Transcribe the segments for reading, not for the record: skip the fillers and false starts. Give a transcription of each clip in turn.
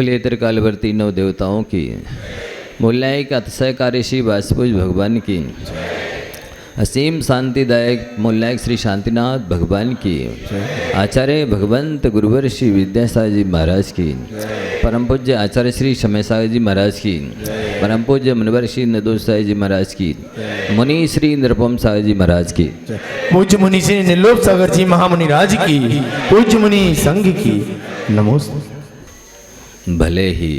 बोलिए त्रिकालवर्ती नौ देवताओं की, मूल्यायिक अतिशयकारी श्री वासुदेव भगवान की, असीम शांतिदायक मूल्यायिक श्री शांतिनाथ भगवान की, आचार्य भगवंत गुरुवर श्री विद्यासागर जी महाराज की, परम पूज्य आचार्य श्री समय सागर जी महाराज की, परम पूज्य मुनिवर श्री नदोष सागर जी महाराज की, मुनि श्री निरुपम सागर जी महाराज की, पूज्य मुनि श्री निर्लोभ सागर जी महामुनि राज की, पूज्य मुनि संघ की नमोस्तु। भले ही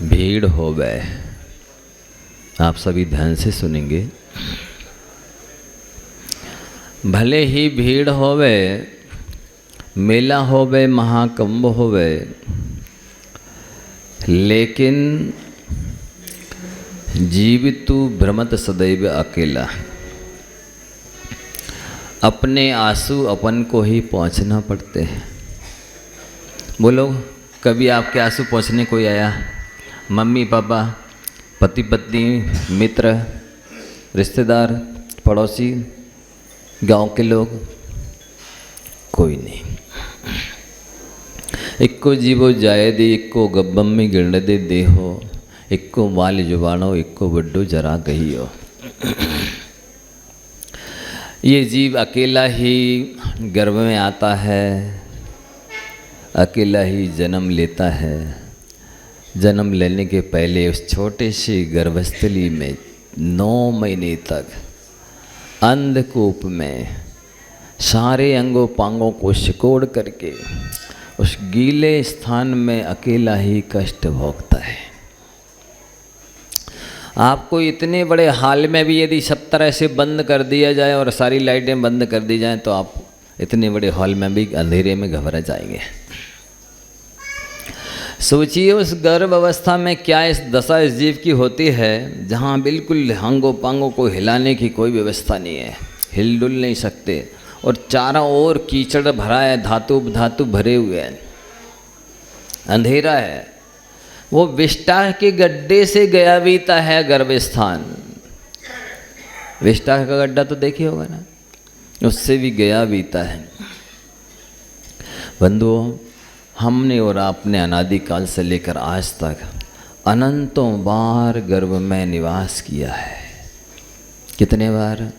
भीड़ हो गए, आप सभी ध्यान से सुनेंगे। भले ही भीड़ होवे, मेला होवे, महाकुंभ होवे, लेकिन जीवितु भ्रमत सदैव अकेला। अपने आंसू अपन को ही पहुँचना पड़ते हैं। बोलो, कभी आपके आंसू पहुँचने कोई आया? मम्मी पापा, पति पत्नी, मित्र, रिश्तेदार, पड़ोसी, गांव के लोग? कोई नहीं। इक्को जीवो जाए दे, इक्को गब्बम में गिरने दे देहो, इक्को माल जुबानो, इक्को बड्डो जरा गही हो। ये जीव अकेला ही गर्भ में आता है, अकेला ही जन्म लेता है। जन्म लेने के पहले उस छोटे से गर्भस्थली में 9 महीने तक अंधकूप में सारे अंगों पांगों को सिकोड़ करके उस गीले स्थान में अकेला ही कष्ट भोगता है। आपको इतने बड़े हाल में भी यदि सब तरह से बंद कर दिया जाए और सारी लाइटें बंद कर दी जाएं तो आप इतने बड़े हॉल में भी अंधेरे में घबरा जाएंगे। सोचिए उस गर्भ अवस्था में क्या इस दशा इस जीव की होती है, जहाँ बिल्कुल अंगों पांगों को हिलाने की कोई व्यवस्था नहीं है, हिल डुल नहीं सकते, और चारों ओर कीचड़ भरा है, धातु धातु भरे हुए हैं, अंधेरा है। वो विष्ठा के गड्ढे से गया बीता है गर्भ स्थान। विष्ठा का गड्ढा तो देखिए होगा ना, उससे भी गया बीता है। बंधुओं, हमने और आपने अनादिकाल से लेकर आज तक अनंतों बार गर्भ में निवास किया है। कितने बार?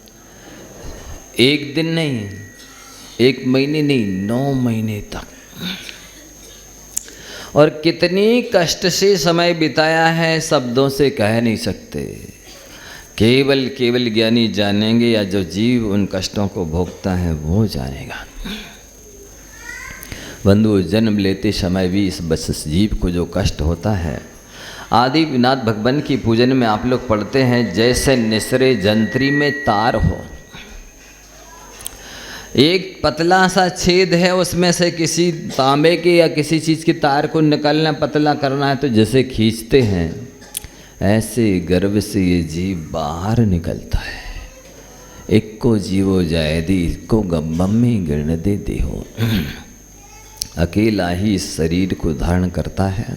एक दिन नहीं, एक महीने नहीं, 9 महीने तक। और कितनी कष्ट से समय बिताया है, शब्दों से कह नहीं सकते। केवल ज्ञानी जानेंगे, या जो जीव उन कष्टों को भोगता है वो जानेगा। बंधु, जन्म लेते समय भी इस बस जीव को जो कष्ट होता है, आदि विनाथ भगवान की पूजन में आप लोग पढ़ते हैं, जैसे निसरे जंतरी में तार हो। एक पतला सा छेद है, उसमें से किसी तांबे के या किसी चीज़ की तार को निकालना, पतला करना है तो जैसे खींचते हैं, ऐसे गर्भ से ये जीव बाहर निकलता है। इक्को जीवो जाए दी, इक्को गब्बम में गिरने दे देहो। अकेला ही इस शरीर को धारण करता है।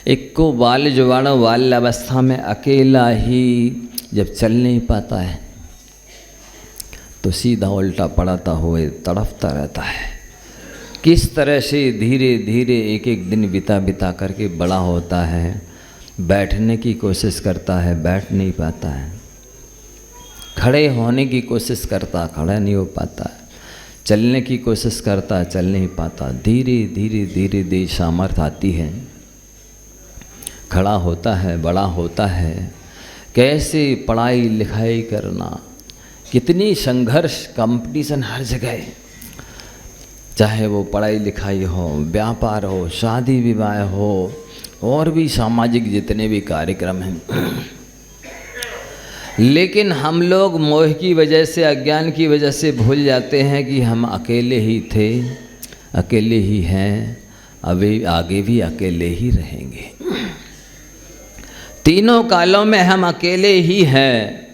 इक्को बाल जुबानो, बाल अवस्था में अकेला ही जब चल नहीं पाता है तो सीधा उल्टा पड़ाता हुए तड़फता रहता है। किस तरह से धीरे धीरे एक एक दिन बिता करके बड़ा होता है। बैठने की कोशिश करता है, बैठ नहीं पाता है। खड़े होने की कोशिश करता, खड़ा नहीं हो पाता है। चलने की कोशिश करता, चल नहीं पाता। धीरे धीरे सामर्थ्य आती है, खड़ा होता है, बड़ा होता है। कैसे पढ़ाई लिखाई करना, कितनी संघर्ष, कंपटीशन हर जगह, चाहे वो पढ़ाई लिखाई हो, व्यापार हो, शादी विवाह हो, और भी सामाजिक जितने भी कार्यक्रम हैं। लेकिन हम लोग मोह की वजह से, अज्ञान की वजह से भूल जाते हैं कि हम अकेले ही थे, अकेले ही हैं, अभी आगे भी अकेले ही रहेंगे। तीनों कालों में हम अकेले ही हैं।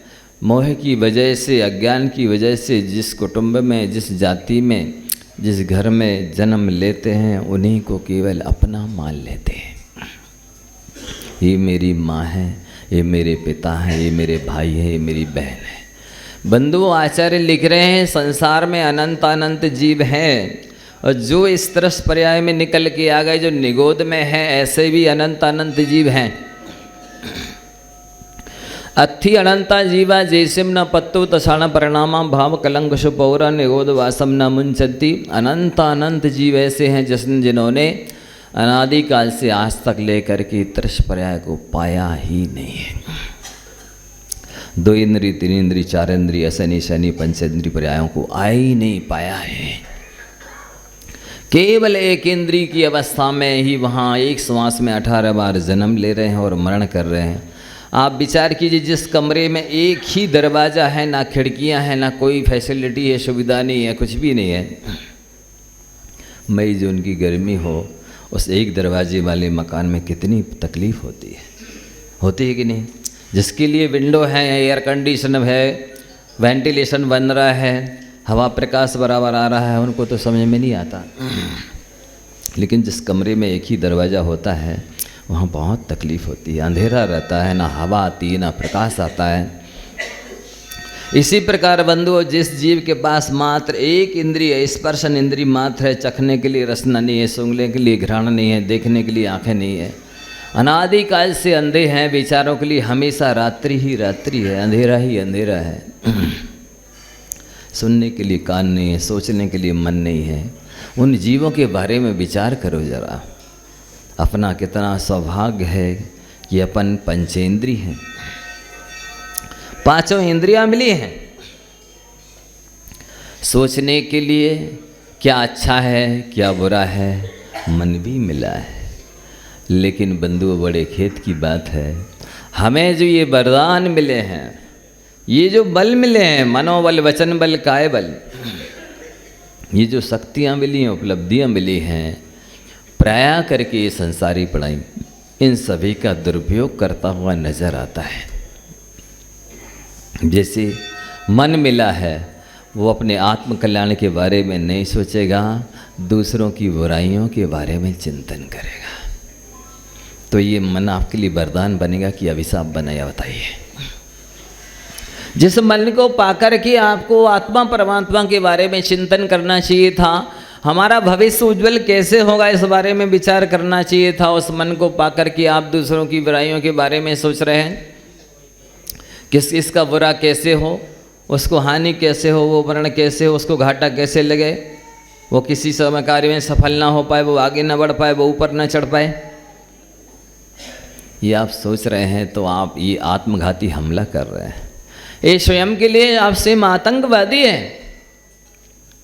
मोह की वजह से, अज्ञान की वजह से, जिस कुटुंब में, जिस जाति में, जिस घर में जन्म लेते हैं, उन्हीं को केवल अपना मान लेते हैं। ये मेरी माँ है, ये मेरे पिता हैं, ये मेरे भाई हैं, ये मेरी बहन है। बंधु आचार्य लिख रहे हैं, संसार में अनंत अनंत जीव हैं और जो इस तरस पर्याय में निकल के आ गए, जो निगोद में हैं, ऐसे भी अनंत अनंत जीव हैं। अत्थि अनंता जीवा जैसिम न पत्तु तसाण परिणामा भाव कलंक शुपौरा निगोद वासम न मुंचती। अनंत अनंत जीव ऐसे हैं जिन्होंने अनादिकाल से आज तक लेकर के तरस पर्याय को पाया ही नहीं है। दो इंद्री, तीन इंद्री, चार इंद्री, असनी शनि पंचेंद्री पर्यायों को आ ही नहीं पाया है। केवल एक इंद्री की अवस्था में ही वहाँ एक श्वास में 18 बार जन्म ले रहे हैं और मरण कर रहे हैं। आप विचार कीजिए, जिस कमरे में एक ही दरवाज़ा है, ना खिड़कियां हैं, ना कोई फैसिलिटी है, सुविधा नहीं है, कुछ भी नहीं है, मई जून की गर्मी हो, उस एक दरवाजे वाले मकान में कितनी तकलीफ़ होती है कि नहीं। जिसके लिए विंडो है, एयर कंडीशन है, वेंटिलेशन बन रहा है, हवा प्रकाश बराबर आ रहा है, उनको तो समझ में नहीं आता। लेकिन जिस कमरे में एक ही दरवाज़ा होता है वहाँ बहुत तकलीफ़ होती है, अंधेरा रहता है, ना हवा आती है, ना प्रकाश आता है। इसी प्रकार बंधुओं, जिस जीव के पास मात्र एक इंद्रिय, स्पर्शन इंद्रिय मात्र है, चखने के लिए रसना नहीं है, सूंघने के लिए घ्राण नहीं है, देखने के लिए आंखें नहीं है, अनादिकाल से अंधे हैं, विचारों के लिए हमेशा रात्रि ही रात्रि है, अंधेरा ही अंधेरा है, सुनने के लिए कान नहीं है, सोचने के लिए मन नहीं है। उन जीवों के बारे में विचार करो जरा, अपना कितना सौभाग्य है कि अपन पंचेंद्री हैं, पांचों इंद्रियां मिली हैं। सोचने के लिए क्या अच्छा है क्या बुरा है, मन भी मिला है। लेकिन बंधुओं, बड़े खेत की बात है, हमें जो ये वरदान मिले हैं, ये जो बल मिले हैं, मनोबल, वचन बल, काय बल, ये जो शक्तियाँ मिली हैं, उपलब्धियाँ मिली हैं, प्राय करके ये संसारी पढ़ाई इन सभी का दुरुपयोग करता हुआ नजर आता है। जैसे मन मिला है, वो अपने आत्म कल्याण के बारे में नहीं सोचेगा, दूसरों की बुराइयों के बारे में चिंतन करेगा। तो ये मन आपके लिए वरदान बनेगा कि अभिशाप बनेगा, बताइए। जिस मन को पाकर के आपको आत्मा परमात्मा के बारे में चिंतन करना चाहिए था, हमारा भविष्य उज्जवल कैसे होगा इस बारे में विचार करना चाहिए था, उस मन को पाकर के आप दूसरों की बुराइयों के बारे में सोच रहे हैं। किसका बुरा कैसे हो, उसको हानि कैसे हो, वो मरण कैसे हो, उसको घाटा कैसे लगे, वो किसी समय कार्य में सफल ना हो पाए, वो आगे ना बढ़ पाए, वो ऊपर ना चढ़ पाए, ये आप सोच रहे हैं तो आप ये आत्मघाती हमला कर रहे हैं। ये स्वयं के लिए आप स्वयं आतंकवादी हैं।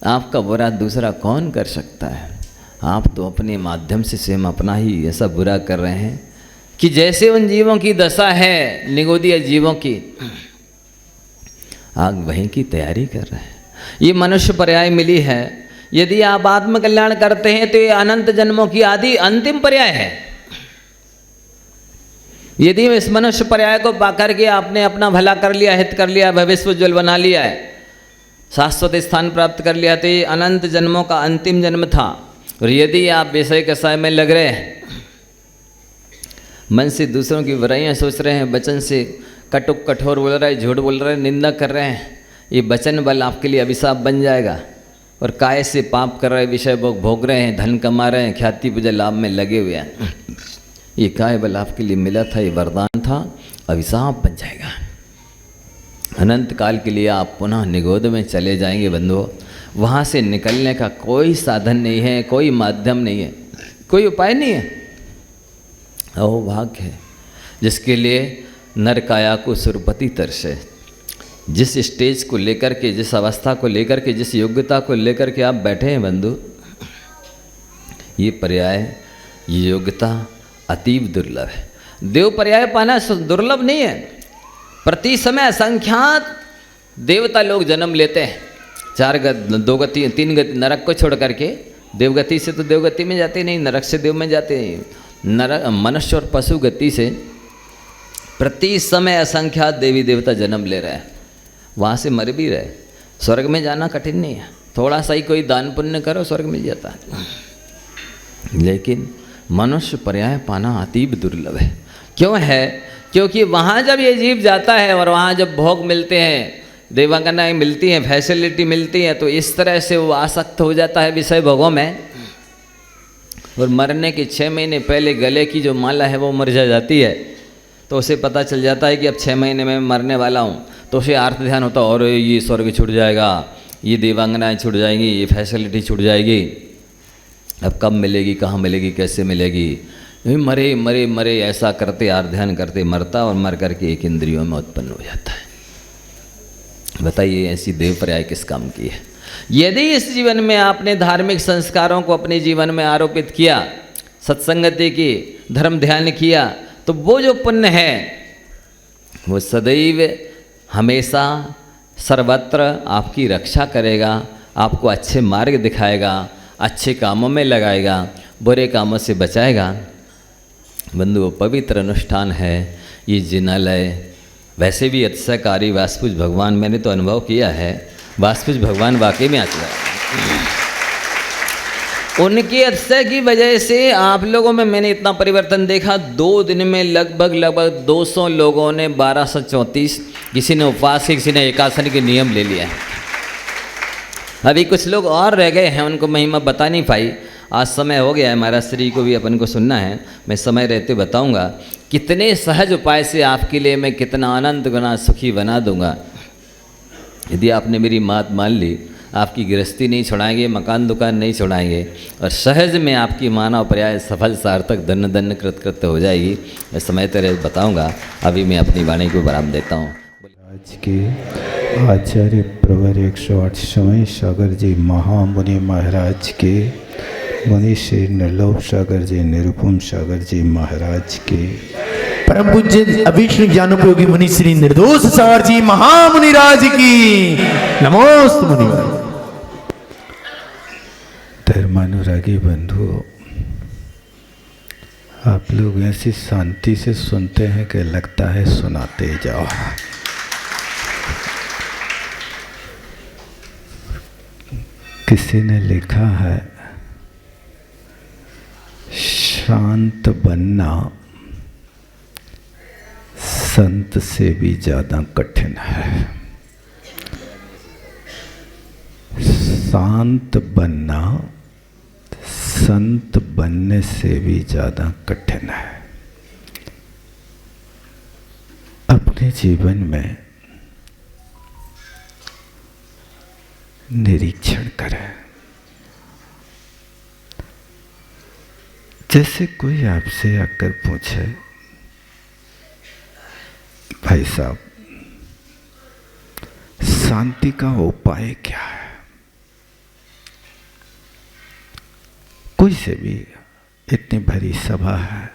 आपका बुरा दूसरा कौन कर सकता है? आप तो अपने माध्यम से स्वयं अपना ही ऐसा बुरा कर रहे हैं कि जैसे उन जीवों की दशा है, निगोदीय जीवों की, आग वहीं की तैयारी कर रहे हैं। ये मनुष्य पर्याय मिली है। यदि आप आत्मकल्याण करते हैं तो ये अनंत जन्मों की आदि अंतिम पर्याय है। यदि इस मनुष्य पर्याय को पाकर के आपने अपना भला कर लिया, हित कर लिया, भविष्य उज्ज्वल बना लिया है, शाश्वत स्थान प्राप्त कर लिया, तो ये अनंत जन्मों का अंतिम जन्म था। और यदि आप विषय के साय में लग रहे हैं, मन से दूसरों की बुराइयां सोच रहे हैं, वचन से कटुक कठोर बोल रहे हैं, झूठ बोल रहे हैं, निंदा कर रहे हैं, ये वचन बल आपके लिए अभिशाप बन जाएगा। और काय से पाप कर रहे, विषय भोग रहे हैं, धन कमा रहे हैं, ख्याति पूजा लाभ में लगे हुए हैं, ये काय बल आपके लिए मिला था, ये वरदान था, अभिशाप बन जाएगा। अनंत काल के लिए आप पुनः निगोद में चले जाएंगे बंधुओं। वहाँ से निकलने का कोई साधन नहीं है, कोई माध्यम नहीं है, कोई उपाय नहीं है। ओ भाग्य है जिसके लिए नर काया को सुरपति तरसे। जिस स्टेज को लेकर के, जिस अवस्था को लेकर के, जिस योग्यता को लेकर के आप बैठे हैं बंधु, ये पर्याय, ये योग्यता अतीव दुर्लभ है। देव पर्याय पाना दुर्लभ नहीं है। प्रति समय असंख्यात देवता लोग जन्म लेते हैं। 4 गति, 2 गति, 3 गति, नरक को छोड़ करके देवगति से तो देवगति में जाते नहीं, नरक से देव में जाते नहीं। नरक, मनुष्य और पशु गति से प्रति समय असंख्यात देवी देवता जन्म ले रहे हैं, वहाँ से मर भी रहे। स्वर्ग में जाना कठिन नहीं है, थोड़ा सा ही कोई दान पुण्य करो स्वर्ग मिल जाता है। लेकिन मनुष्य पर्याय पाना अतीब दुर्लभ है। क्यों है? क्योंकि वहाँ जब ये जीव जाता है और वहाँ जब भोग मिलते हैं, देवांगनाएं मिलती हैं, फैसिलिटी मिलती है, तो इस तरह से वो आसक्त हो जाता है विषय भोगों में, और मरने के 6 महीने पहले गले की जो माला है वो मर जाती है। तो उसे पता चल जाता है कि अब 6 महीने में मरने वाला हूँ, तो उसे आर्त ध्यान होता है, और ये स्वर्ग छूट जाएगा, ये देवांगनाएं छूट जाएंगी, ये फैसिलिटी छूट जाएगी, अब कब मिलेगी, कहाँ मिलेगी, कैसे मिलेगी, मरे मरे मरे ऐसा करते आर्त ध्यान करते मरता, और मर करके एक इंद्रियों में उत्पन्न हो जाता है। बताइए ऐसी देवपर्याय किस काम की है। यदि इस जीवन में आपने धार्मिक संस्कारों को अपने जीवन में आरोपित किया, सत्संगति की, धर्म ध्यान किया, तो वो जो पुण्य है वो सदैव हमेशा सर्वत्र आपकी रक्षा करेगा, आपको अच्छे मार्ग दिखाएगा, अच्छे कामों में लगाएगा, बुरे कामों से बचाएगा। बंधु, वो पवित्र अनुष्ठान है ये जिनालय। वैसे भी अतिशयकारी वासपुज भगवान, मैंने तो अनुभव किया है, वासपुज भगवान वाकई में आते हैं। उनके अतिशय की वजह से आप लोगों में मैंने इतना परिवर्तन देखा। 2 दिन में लगभग 200 लोगों ने 1234, किसी ने उपवास, किसी ने एकासन के नियम ले लिया है। अभी कुछ लोग और रह गए हैं, उनको महिमा बता नहीं पाई। आज समय हो गया है, महाराज श्री को भी अपन को सुनना है, मैं समय रहते बताऊंगा कितने सहज उपाय से आपके लिए मैं कितना अनंत गुना सुखी बना दूंगा। यदि आपने मेरी बात मान ली, आपकी गृहस्थी नहीं छोड़ाएंगे, मकान दुकान नहीं छोड़ाएंगे, और सहज में आपकी मानव पर्याय सफल सार्थक धन्य धन्य कृत कृत हो जाएगी। मैं समय तरह बताऊंगा। अभी मैं अपनी वाणी को विराम देता हूँ। आज के आचार्य प्रवर 108 समय सागर जी महामुनि महाराज के, मुनि श्री निर्लोभ सागर जी, निरुपम सागर जी महाराज के, परम पूज्य अभीष्ण ज्ञानोपयोगी मुनि श्री निर्दोष सागर जी महामुनि राज की नमोस्तु मुनि। धर्मानुरागी बंधुओं, आप लोग ऐसी शांति से सुनते हैं कि लगता है सुनाते जाओ। किसी ने लिखा है, शांत बनना संत से भी ज़्यादा कठिन है। शांत बनना संत बनने से भी ज़्यादा कठिन है। अपने जीवन में निरीक्षण करें। जैसे कोई आपसे आकर पूछे, भाई साहब शांति का उपाय क्या है, कोई से भी इतनी भरी सभा है,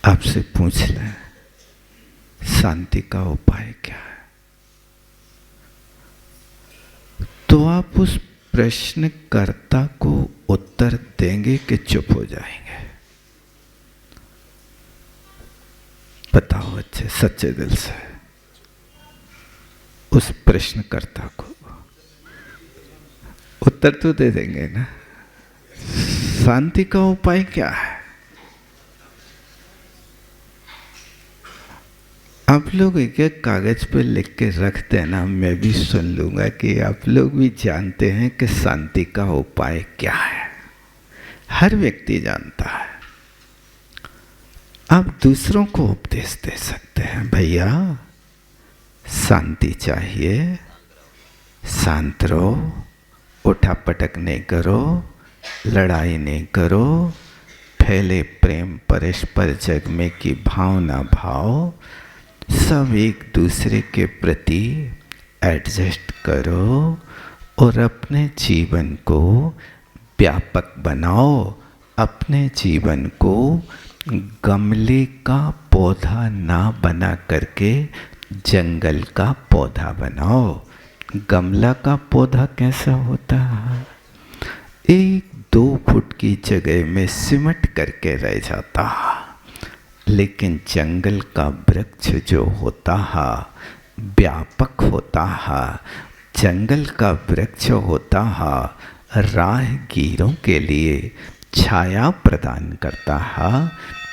आपसे पूछ लें शांति का उपाय क्या है, तो आप उस प्रश्नकर्ता को उत्तर देंगे कि चुप हो जाएंगे? बताओ अच्छे सच्चे दिल से उस प्रश्नकर्ता को उत्तर तो दे देंगे ना। शांति का उपाय क्या है? आप लोग एक एक कागज पर लिख के रख देना, मैं भी सुन लूंगा कि आप लोग भी जानते हैं कि शांति का उपाय क्या है। हर व्यक्ति जानता है। आप दूसरों को उपदेश दे सकते हैं, भैया शांति चाहिए, शांत रहो, उठा पटक नहीं करो, लड़ाई नहीं करो, फैले प्रेम परस्पर जग में की भावना भाव, सब एक दूसरे के प्रति एडजस्ट करो और अपने जीवन को व्यापक बनाओ। अपने जीवन को गमले का पौधा ना बना करके जंगल का पौधा बनाओ। गमला का पौधा कैसा होता है? 1-2 फुट की जगह में सिमट करके रह जाता है। लेकिन जंगल का वृक्ष जो होता है व्यापक होता है। जंगल का वृक्ष होता है राहगीरों के लिए छाया प्रदान करता है,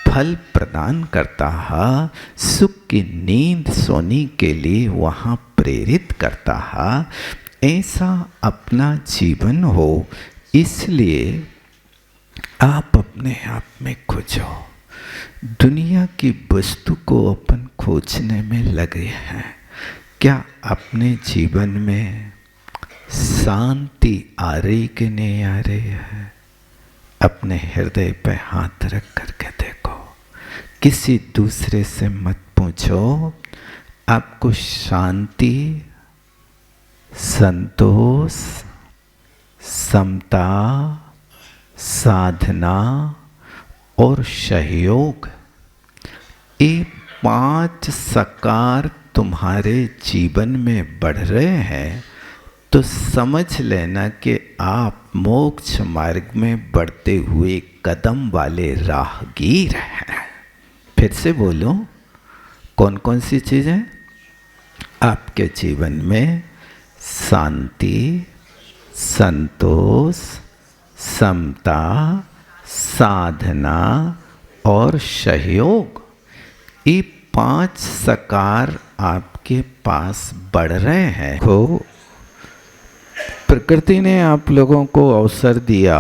फल प्रदान करता है, सुख की नींद सोने के लिए वहाँ प्रेरित करता है। ऐसा अपना जीवन हो, इसलिए आप अपने आप में खोजो। दुनिया की वस्तु को अपन खोजने में लगे हैं। क्या अपने जीवन में शांति आ रही कि नहीं आ रही है? अपने हृदय पे हाथ रख करके देखो। किसी दूसरे से मत पूछो। आपको शांति, संतोष, समता, साधना और सहयोग, ये 5 सकार तुम्हारे जीवन में बढ़ रहे हैं तो समझ लेना कि आप मोक्ष मार्ग में बढ़ते हुए कदम वाले राहगीर हैं। फिर से बोलो, कौन कौन सी चीज़ें आपके जीवन में? शांति, संतोष, समता, साधना और सहयोग, ये 5 सकार आपके पास बढ़ रहे हैं। तो प्रकृति ने आप लोगों को अवसर दिया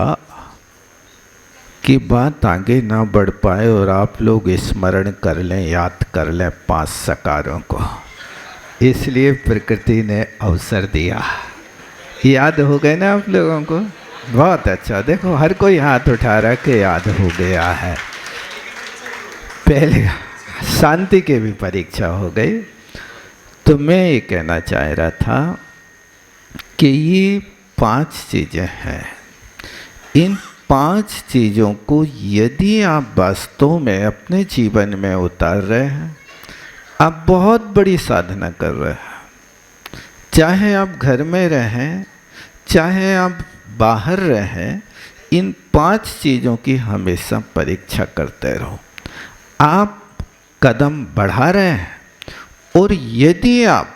कि बात आगे ना बढ़ पाए और आप लोग स्मरण कर लें, याद कर लें 5 सकारों को, इसलिए प्रकृति ने अवसर दिया। याद हो गए ना आप लोगों को? बहुत अच्छा। देखो हर कोई हाथ उठा रहा कि याद हो गया है। पहले शांति की भी परीक्षा हो गई। तो मैं ये कहना चाह रहा था कि ये 5 चीज़ें हैं। इन 5 चीज़ों को यदि आप वास्तव में अपने जीवन में उतार रहे हैं, आप बहुत बड़ी साधना कर रहे हैं। चाहे आप घर में रहें, चाहे आप बाहर रहें, इन 5 चीज़ों की हमेशा परीक्षा करते रहो। आप कदम बढ़ा रहे हैं और यदि आप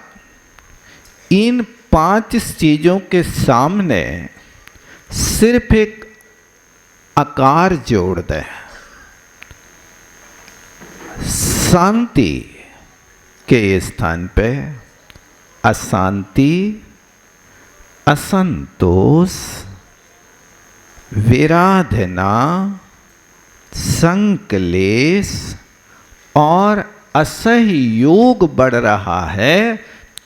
इन 5 चीज़ों के सामने सिर्फ एक आकार जोड़ दें, शांति के स्थान पे अशांति, असंतोष, विराधना, संक्लेश और असहयोग बढ़ रहा है,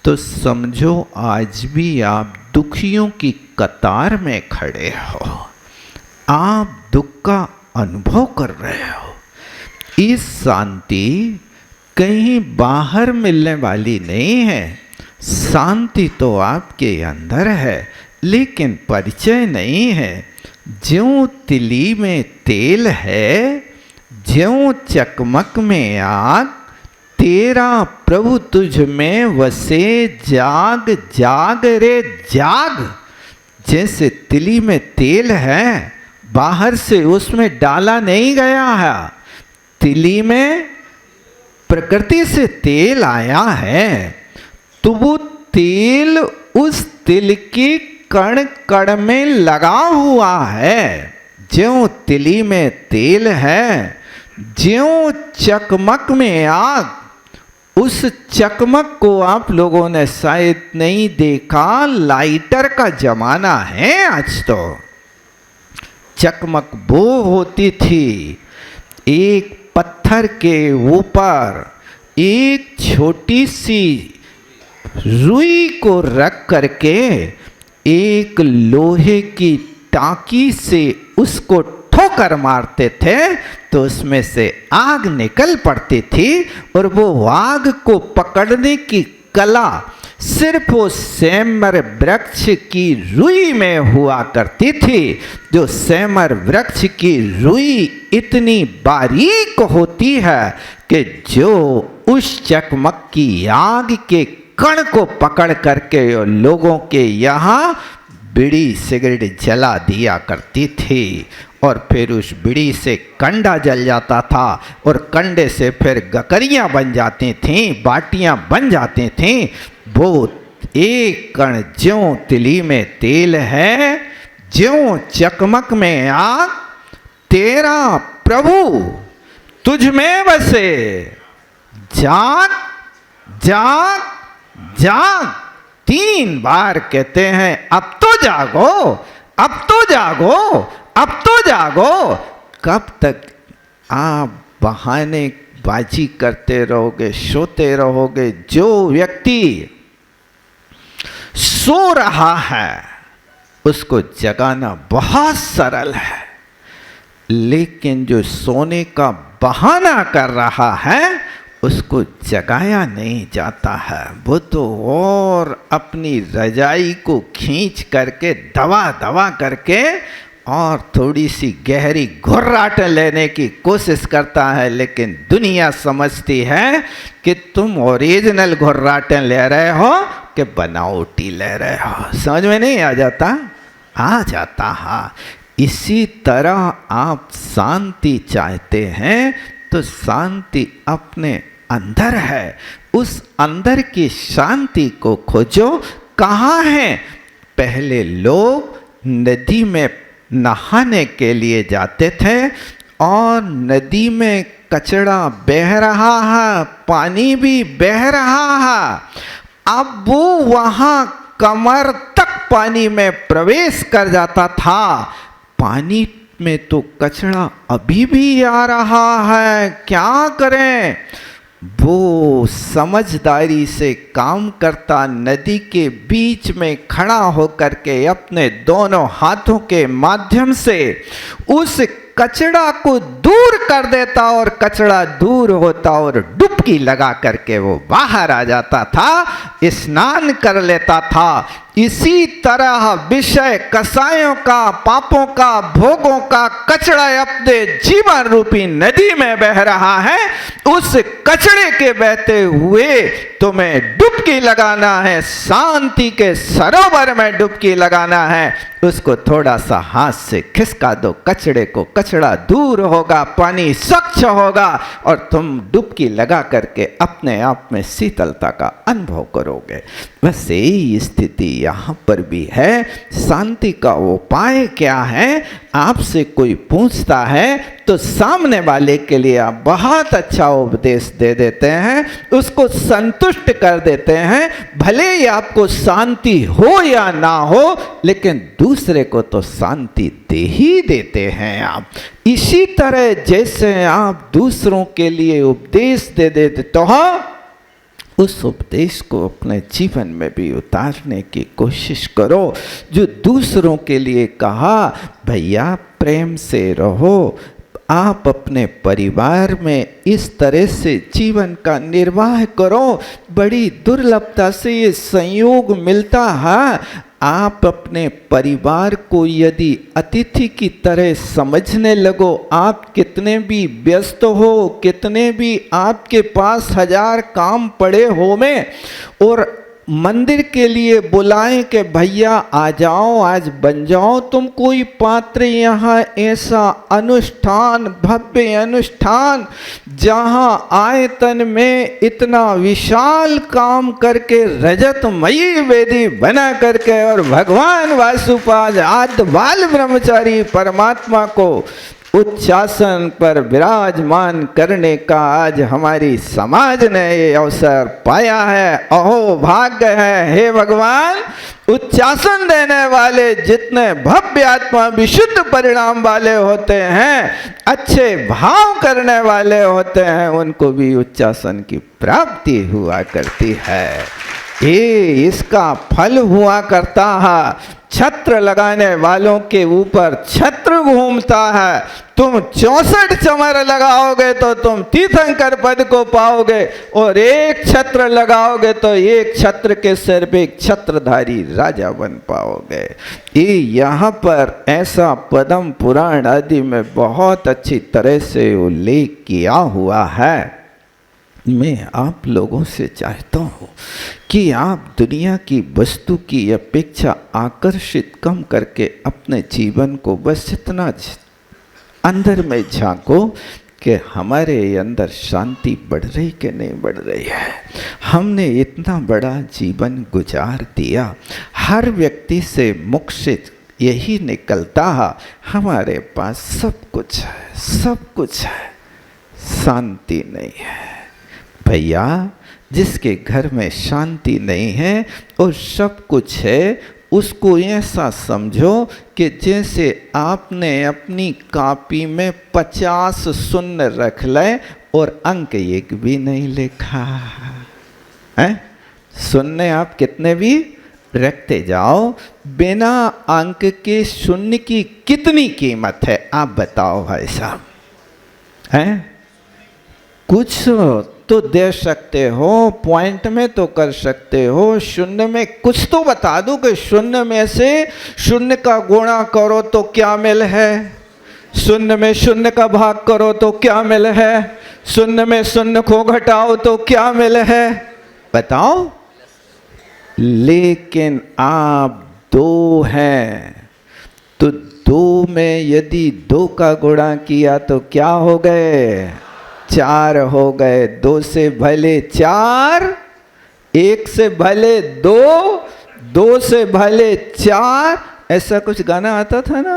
तो समझो आज भी आप दुखियों की कतार में खड़े हो। आप दुख का अनुभव कर रहे हो। इस शांति कहीं बाहर मिलने वाली नहीं है। शांति तो आपके अंदर है, लेकिन परिचय नहीं है। ज्यों तिली में तेल है, ज्यों चकमक में आग, तेरा प्रभु तुझ में वसे, जाग जाग रे जाग। जैसे तिली में तेल है, बाहर से उसमें डाला नहीं गया है। तिली में प्रकृति से तेल आया है, तो वो तेल उस तिल की कण कण में लगा हुआ है। ज्यों तिली में तेल है, ज्यों चकमक में आग। उस चकमक को आप लोगों ने शायद नहीं देखा, लाइटर का जमाना है आज तो। चकमक वो होती थी, एक पत्थर के ऊपर एक छोटी सी रुई को रख करके एक लोहे की टाकी से उसको ठोकर मारते थे तो उसमें से आग निकल पड़ती थी। और वो आग को पकड़ने की कला सिर्फ वो सेमर वृक्ष की रुई में हुआ करती थी। जो सेमर वृक्ष की रुई इतनी बारीक होती है कि जो उस चकमक की आग के कण को पकड़ करके लोगों के यहाँ बीड़ी सिगरेट जला दिया करती थी। और फिर उस बीड़ी से कंडा जल जाता था और कंडे से फिर गकरियाँ बन जाती थीं, बाटियाँ बन जाती थीं। वो एक कण ज्यों तिली में तेल है, ज्यों चकमक में आग। तेरा प्रभु तुझ में बसे। जाग जाग जाग 3 बार कहते हैं। अब तो जागो, अब तो जागो, अब तो जागो। कब तक आप बहाने बाजी करते रहोगे, सोते रहोगे? जो व्यक्ति सो रहा है उसको जगाना बहुत सरल है, लेकिन जो सोने का बहाना कर रहा है उसको जगाया नहीं जाता है। वो तो और अपनी रजाई को खींच करके दबा दबा करके और थोड़ी सी गहरी घुर्राट लेने की कोशिश करता है, लेकिन दुनिया समझती है कि तुम ओरिजिनल घुर्राटें ले रहे हो कि बनावटी ले रहे हो। समझ में नहीं आ जाता? आ जाता है। इसी तरह आप शांति चाहते हैं तो शांति अपने अंदर है। उस अंदर की शांति को खोजो। कहाँ है? पहले लोग नदी में नहाने के लिए जाते थे और नदी में कचरा बह रहा है, पानी भी बह रहा है। अब वो वहाँ कमर तक पानी में प्रवेश कर जाता था। पानी में तो कचरा अभी भी आ रहा है, क्या करें? वो समझदारी से काम करता नदी के बीच में खड़ा होकर के अपने दोनों हाथों के माध्यम से उस कचरा को दूर कर देता और कचरा दूर होता और डुबकी लगा करके वो बाहर आ जाता था, स्नान कर लेता था। इसी तरह विषय कसायों का, पापों का, भोगों का कचरा अपने जीवन रूपी नदी में बह रहा है। उस कचरे के बहते हुए तुम्हें डुबकी लगाना है, शांति के सरोवर में डुबकी लगाना है। उसको थोड़ा सा हाथ से खिसका दो कचरे को, कचरा दूर होगा, पानी स्वच्छ होगा और तुम डुबकी लगा करके अपने आप में शीतलता का अनुभव करोगे। बस यही स्थिति यहाँ पर भी है। शांति का उपाय क्या है? आपसे कोई पूछता है तो सामने वाले के लिए आप बहुत अच्छा उपदेश दे देते हैं, उसको संतुष्ट कर देते हैं। भले ही आपको शांति हो या ना हो, लेकिन दूसरे को तो शांति दे ही देते हैं आप। इसी तरह जैसे आप दूसरों के लिए उपदेश दे देते तो उस उपदेश को अपने जीवन में भी उतारने की कोशिश करो। जो दूसरों के लिए कहा, भैया प्रेम से रहो, आप अपने परिवार में इस तरह से जीवन का निर्वाह करो। बड़ी दुर्लभता से ये संयोग मिलता है। आप अपने परिवार को यदि अतिथि की तरह समझने लगो, आप कितने भी व्यस्त हो, कितने भी आपके पास 1000 काम पड़े हो में, और मंदिर के लिए बुलाएं कि भैया आ जाओ, आज बन जाओ तुम कोई पात्र। यहाँ ऐसा अनुष्ठान, भव्य अनुष्ठान, जहाँ आयतन में इतना विशाल काम करके रजतमयी वेदी बना करके और भगवान वासुपाद आद्य बाल ब्रह्मचारी परमात्मा को उच्चासन पर विराजमान करने का आज हमारी समाज ने ये अवसर पाया है। अहो भाग्य है हे भगवान। उच्चासन देने वाले जितने भव्य आत्मा विशुद्ध परिणाम वाले होते हैं, अच्छे भाव करने वाले होते हैं, उनको भी उच्चासन की प्राप्ति हुआ करती है। ये इसका फल हुआ करता है। छत्र लगाने वालों के ऊपर छत्र घूमता है। तुम 64 चमर लगाओगे तो तुम तीर्थंकर पद को पाओगे, और एक छत्र लगाओगे तो एक छत्र के सिर पे एक छत्रधारी राजा बन पाओगे। ये यहाँ पर ऐसा पद्म पुराण आदि में बहुत अच्छी तरह से उल्लेख किया हुआ है। मैं आप लोगों से चाहता हूँ कि आप दुनिया की वस्तु की अपेक्षा आकर्षित कम करके अपने जीवन को बस इतना अंदर में झांको कि हमारे अंदर शांति बढ़ रही कि नहीं बढ़ रही है। हमने इतना बड़ा जीवन गुजार दिया, हर व्यक्ति से मुख से यही निकलता है, हमारे पास सब कुछ है, सब कुछ है, शांति नहीं है। भैया, जिसके घर में शांति नहीं है और सब कुछ है, उसको ऐसा समझो कि जैसे आपने अपनी कॉपी में 50 शून्य रख ले और अंक एक भी नहीं लिखा है। शून्य आप कितने भी रखते जाओ, बिना अंक के शून्य की कितनी कीमत है आप बताओ भाई साहब? हैं? कुछ तो दे सकते हो, पॉइंट में तो कर सकते हो, शून्य में कुछ तो बता दो कि शून्य में से शून्य का गुणा करो तो क्या मिल है, शून्य में शून्य का भाग करो तो क्या मिल है, शून्य में शून्य को घटाओ तो क्या मिल है, बताओ। लेकिन आप दो हैं, तो दो में यदि 2 का गुणा किया तो क्या हो गए? 4 हो गए। 2 से भले 4, 1 से भले 2, 2 से भले 4, ऐसा कुछ गाना आता था ना,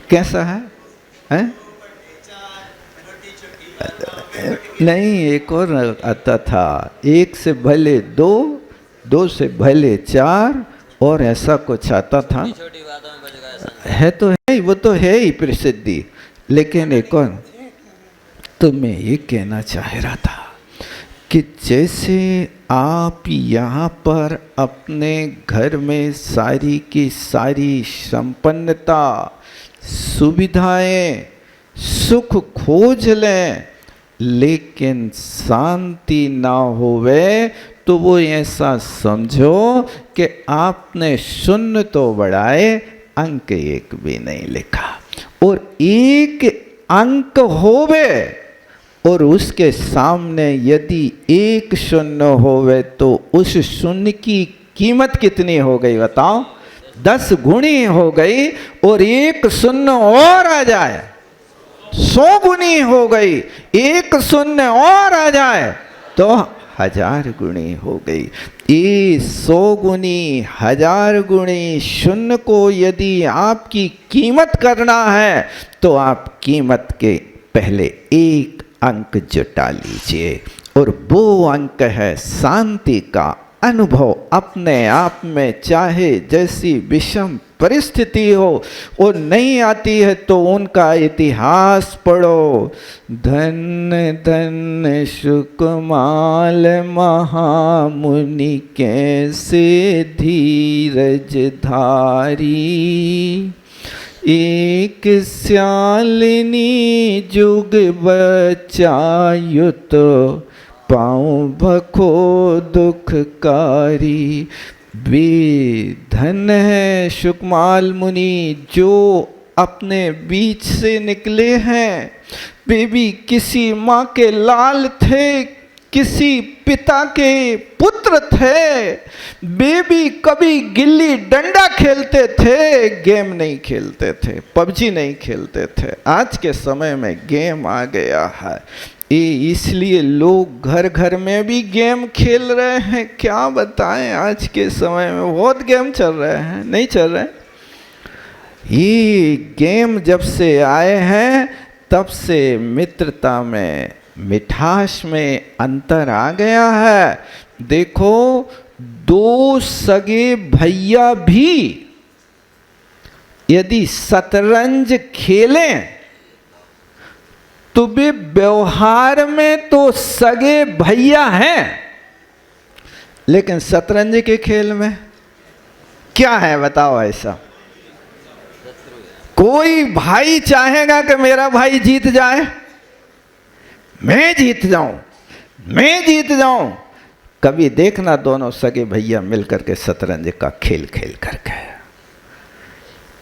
कैसा है, हैं? नहीं, एक और आता था, 1 से भले 2, 2 से भले 4, और ऐसा कुछ आता था। है तो है, वो तो है ही प्रसिद्धि। लेकिन एक और तो मैं ये कहना चाह रहा था कि जैसे आप यहाँ पर अपने घर में सारी की सारी संपन्नता, सुविधाएं, सुख खोज लें, लेकिन शांति ना होवे, तो वो ऐसा समझो कि आपने शून्य तो बढ़ाए, अंक एक भी नहीं लिखा। और एक अंक होवे और उसके सामने यदि 1 शून्य होवे, तो उस शून्य की कीमत कितनी हो गई बताओ? 10 गुनी हो गई। और 1 शून्य और आ जाए 100 गुनी हो गई, 1 शून्य और आ जाए तो 1000 गुणी हो गई। ये 100 गुनी, 1000 गुणी शून्य को यदि आपकी कीमत करना है, तो आप कीमत के पहले 1 अंक जुटा लीजिए, और वो अंक है शांति का अनुभव अपने आप में। चाहे जैसी विषम परिस्थिति हो, वो नहीं आती है तो उनका इतिहास पढ़ो। धन धन सुकमाल महामुनि कैसे धीरज धारी, एक स्यालिनी जुग बचायुत, पाऊँ भखो दुखकारी। वे धन है सुकमाल मुनि जो अपने बीच से निकले हैं। वे भी किसी माँ के लाल थे, किसी पिता के पुत्र थे। वे भी कभी गिल्ली डंडा खेलते थे, गेम नहीं खेलते थे, पबजी नहीं खेलते थे। आज के समय में गेम आ गया है, इसलिए लोग घर घर में भी गेम खेल रहे हैं। क्या बताएं, आज के समय में बहुत गेम चल रहे हैं, नहीं चल रहे? ये गेम जब से आए हैं तब से मित्रता में, मिठास में अंतर आ गया है। देखो, 2 सगे भैया भी यदि शतरंज खेलें तो वे व्यवहार में तो सगे भैया हैं, लेकिन शतरंज के खेल में क्या है बताओ? ऐसा कोई भाई चाहेगा कि मेरा भाई जीत जाए, मैं जीत जाऊं, मैं जीत जाऊं? कभी देखना दोनों सगे भैया मिलकर के शतरंज का खेल खेल करके।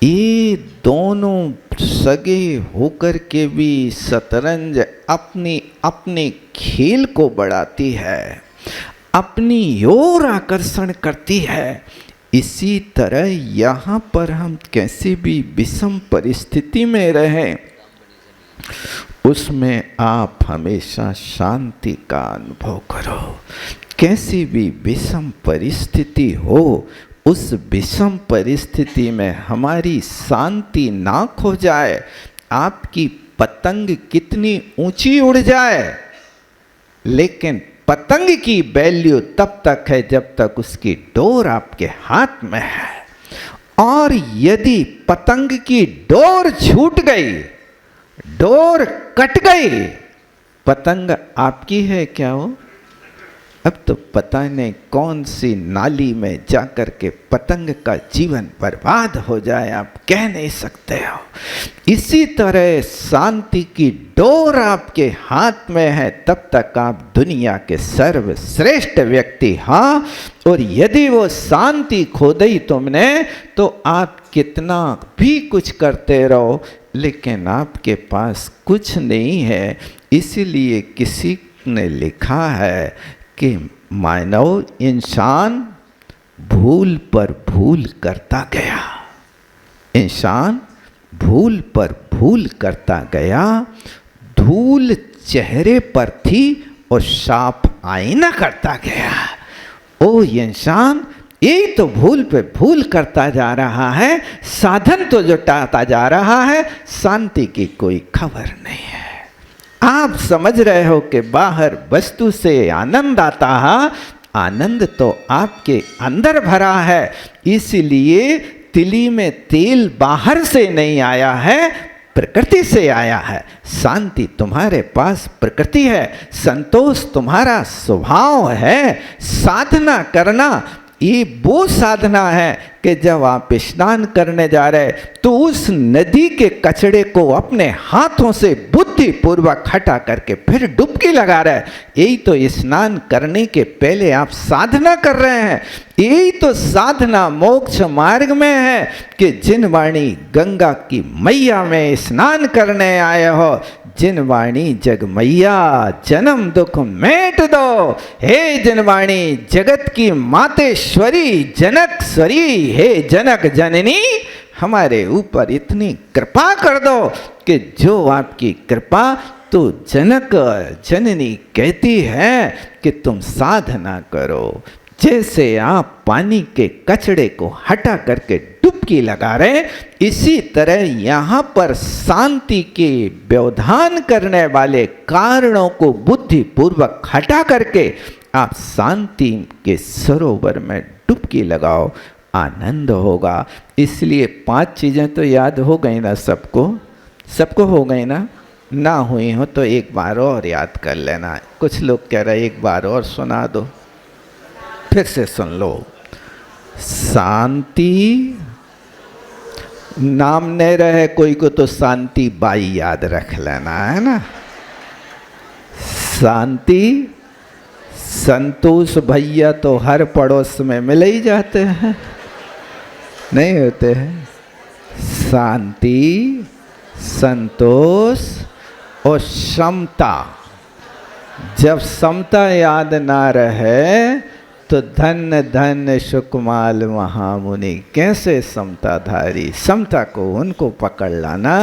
ये दोनों सगे होकर के भी शतरंज अपनी अपनी खेल को बढ़ाती है, अपनी ओर आकर्षण करती है। इसी तरह यहाँ पर हम कैसी भी विषम परिस्थिति में रहें, उसमें आप हमेशा शांति का अनुभव करो। कैसी भी विषम परिस्थिति हो, उस विषम परिस्थिति में हमारी शांति ना खो जाए। आपकी पतंग कितनी ऊंची उड़ जाए, लेकिन पतंग की वैल्यू तब तक है जब तक उसकी डोर आपके हाथ में है। और यदि पतंग की डोर छूट गई, डोर कट गई, पतंग आपकी है क्या वो? अब तो पता नहीं कौन सी नाली में जाकर के पतंग का जीवन बर्बाद हो जाए, आप कह नहीं सकते हो। इसी तरह शांति की डोर आपके हाथ में है तब तक आप दुनिया के सर्वश्रेष्ठ व्यक्ति। हाँ, और यदि वो शांति खो दी तुमने तो आप कितना भी कुछ करते रहो, लेकिन आपके पास कुछ नहीं है। इसीलिए किसी ने लिखा है कि मानव इंसान भूल पर भूल करता गया, इंसान भूल पर भूल करता गया। धूल चेहरे पर थी और साफ आईना करता गया। ओ इंसान, यही तो भूल पे भूल करता जा रहा है, साधन तो जुटाता जा रहा है, शांति की कोई खबर नहीं है। आप समझ रहे हो कि बाहर वस्तु से आनंद आता है, आनंद तो आपके अंदर भरा है। इसलिए तिली में तेल बाहर से नहीं आया है, प्रकृति से आया है। शांति तुम्हारे पास प्रकृति है, संतोष तुम्हारा स्वभाव है। साधना करना ये वो साधना है कि जब आप स्नान करने जा रहे तो उस नदी के कचड़े को अपने हाथों से बुद्धिपूर्वक हटा करके फिर डुबकी लगा रहे। यही तो स्नान करने के पहले आप साधना कर रहे हैं। यही तो साधना मोक्ष मार्ग में है कि जिन वाणी गंगा की मैया में स्नान करने आए हो, जिनवाणी जग मैया जन्म दुख मेट दो। हे जिनवाणी जगत की मातेश्वरी जनक स्वरी, हे जनक जननी हमारे ऊपर इतनी कृपा कर दो कि जो आपकी कृपा तो जनक जननी कहती है कि तुम साधना करो। जैसे आप पानी के कचड़े को हटा करके डुबकी लगा रहे, इसी तरह यहाँ पर शांति के व्यवधान करने वाले कारणों को बुद्धिपूर्वक हटा करके आप शांति के सरोवर में डुबकी लगाओ, आनंद होगा। इसलिए 5 चीज़ें तो याद हो गई ना सबको? सबको हो गई ना? ना हुई हो तो एक बार और याद कर लेना। कुछ लोग कह रहे एक बार और सुना दो, फिर से सुन लो। शांति, नाम नहीं रहे कोई को तो शांति बाई याद रख लेना है ना। शांति, संतोष भैया तो हर पड़ोस में मिल ही जाते हैं, नहीं होते हैं? शांति, संतोष और समता। जब समता याद ना रहे तो धन्य धन्य सुकुमाल महामुनि कैसे समताधारी। समता को उनको पकड़ लाना।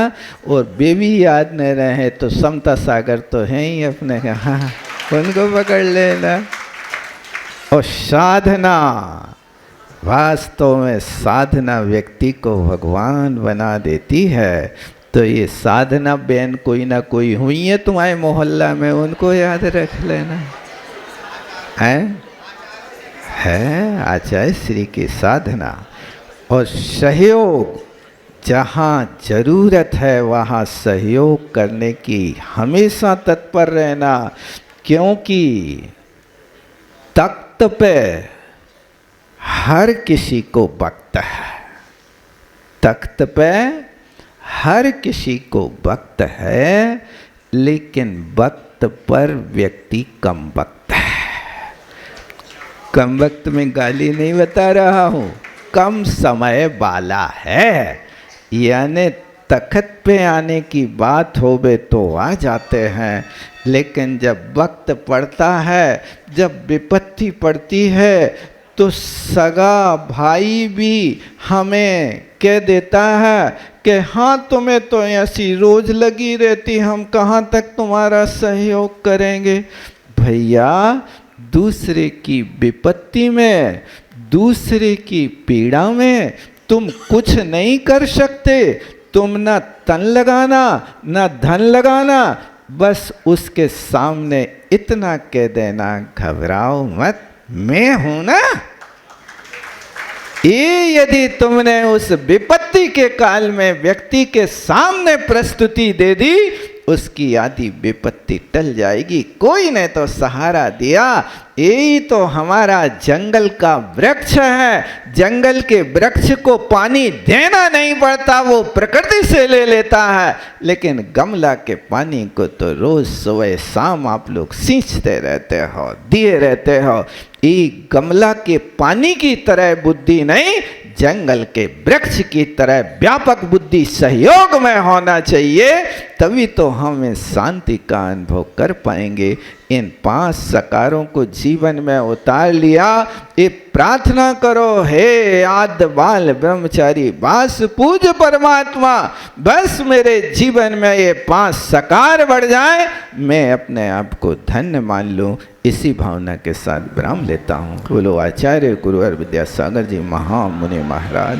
और बेबी याद नहीं रहे तो समता सागर तो है ही अपने, हाँ उनको पकड़ लेना। और साधना, वास्तव में साधना व्यक्ति को भगवान बना देती है। तो ये साधना बहन कोई ना कोई हुई है तुम्हारे मोहल्ला में, उनको याद रख लेना है आचार्य श्री की साधना। और सहयोग, जहाँ जरूरत है वहाँ सहयोग करने की हमेशा तत्पर रहना। क्योंकि तख्त पे हर किसी को वक्त है, तख्त पे हर किसी को वक्त है, लेकिन वक्त पर व्यक्ति कम वक्त है। कम वक्त में गाली नहीं बता रहा हूँ, कम समय वाला है। यानी तख्त पे आने की बात होवे तो आ जाते हैं, लेकिन जब वक्त पड़ता है, जब विपत्ति पड़ती है तो सगा भाई भी हमें कह देता है कि हाँ तुम्हें तो ऐसी रोज लगी रहती, हम कहाँ तक तुम्हारा सहयोग करेंगे। भैया दूसरे की विपत्ति में, दूसरे की पीड़ा में तुम कुछ नहीं कर सकते, तुम न तन लगाना न धन लगाना, बस उसके सामने इतना कह देना, घबराओ मत, मैं हूं ना। ये यदि तुमने उस विपत्ति के काल में व्यक्ति के सामने प्रस्तुति दे दी, उसकी आदि विपत्ति टल जाएगी। कोई ने तो सहारा दिया, यही तो हमारा जंगल का वृक्ष है। जंगल के वृक्ष को पानी देना नहीं पड़ता, वो प्रकृति से ले लेता है। लेकिन गमला के पानी को तो रोज सुबह शाम आप लोग सींचते रहते हो, दिए रहते हो। ये गमला के पानी की तरह बुद्धि नहीं, जंगल के वृक्ष की तरह व्यापक बुद्धि सहयोग में होना चाहिए, तभी तो हम इस शांति का अनुभव कर पाएंगे। इन 5 सकारों को जीवन में उतार लिया। ये प्रार्थना करो, हे आद्य बाल ब्रह्मचारी वास पूज परमात्मा, बस मेरे जीवन में ये 5 सकार बढ़ जाए, मैं अपने आप को धन्य मान लूँ। इसी भावना के साथ विराम लेता हूँ। बोलो आचार्य गुरुवर विद्यासागर जी महामुनि महाराज।